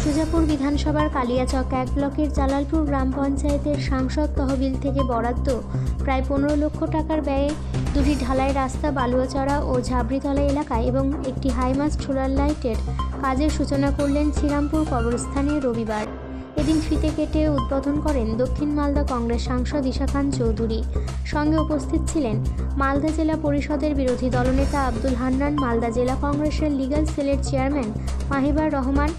সুজাপুর বিধানসভার কালিয়াচক 1 ব্লকের জালালপুর গ্রাম পঞ্চায়েতের সাংসদ তহবিল থেকে বরাদ্দ প্রায় 15 লক্ষ টাকার ব্যয়ে দুটি ঢালাই রাস্তা বালুয়াচড়া ও ঝাবড়িতলা এলাকায় এবং একটি হাইমাস্ট সোলার লাইটের কাজের সূচনা করলেন শ্রীরামপুর কবরস্থানে রবিবার। এদিন ফিতে কেটে উদ্বোধন করেন দক্ষিণ মালদা কংগ্রেস সাংসদ ঈশা খান চৌধুরী। সঙ্গে উপস্থিত ছিলেন মালদা জেলা পরিষদের বিরোধী দলনেতা আব্দুল হান্নান, মালদা জেলা কংগ্রেসের লিগ্যাল সেলের চেয়ারম্যান মাহিবুর রহমান,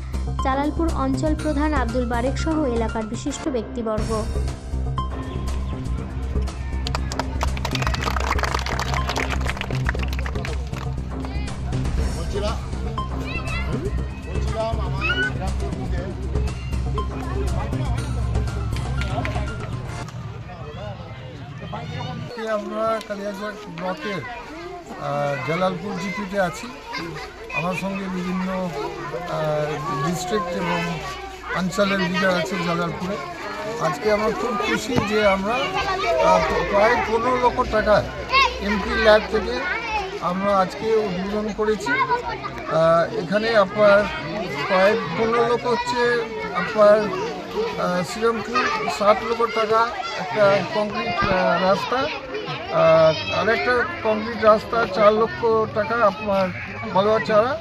জালালপুর অঞ্চল প্রধান আব্দুল বারেক সহ এলাকার বিশিষ্ট ব্যক্তিবর্গ। আমরা কালিয়াচক ব্লকের জালালপুর জিপিতে আছি। আমার সঙ্গে বিভিন্ন ডিস্ট্রিক্ট এবং অঞ্চলের লিডার আছে জালালপুরে। আজকে আমরা খুব খুশি যে আমরা প্রায় 15 লক্ষ টাকা এমপি ল্যাব থেকে আমরা আজকে উদ্বোধন করেছি। এখানে আপনার প্রায় 15 লক্ষ হচ্ছে আপনার শ্রীরামপুর, 7 লক্ষ টাকা একটা কংক্রিট রাস্তা, আরেকটা কংক্রিট রাস্তা 4 লক্ষ টাকা আপনার বালুয়াচড়া।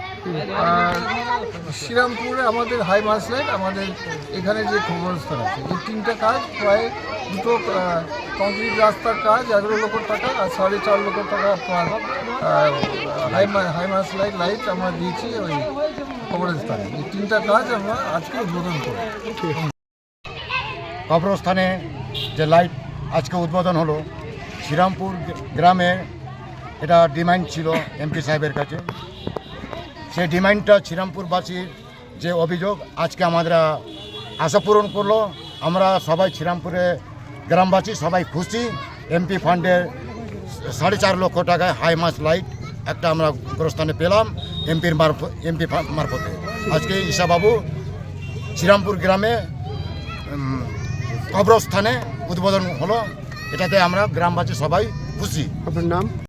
আর শ্রীরামপুরে আমাদের হাই মাস লাইট, আমাদের এখানে যে কবরস্থান আছে, এই 3টা কাজ প্রায় দুটো কংক্রিট রাস্তার কাজ 11 লক্ষ টাকা আর 4.5 লক্ষ টাকা আপনার হাই মাস লাইট আমরা দিয়েছি ওই কবরস্থানে। এই 3টা কাজ আমরা আজকে উদ্বোধন করি। কবরস্থানে যে লাইট আজকে উদ্বোধন হলো, শ্রীরামপুর গ্রামে এটা ডিমান্ড ছিল এমপি সাহেবের কাছে। সেই ডিমান্ডটা শ্রীরামপুরবাসীর যে অভিযোগ আজকে আমরা আশা পূরণ করলো। আমরা সবাই শ্রীরামপুরে গ্রামবাসী সবাই খুশি। এমপি ফান্ডের 4.5 লক্ষ টাকায় হাই মাস লাইট একটা আমরা কবরস্থানে পেলাম এমপি মারফতে। আজকে ঈশাবাবু শ্রীরামপুর গ্রামে কবরস্থানে উদ্বোধন হলো, এটাতে আমরা গ্রামবাসী সবাই খুশি। আপনার নাম?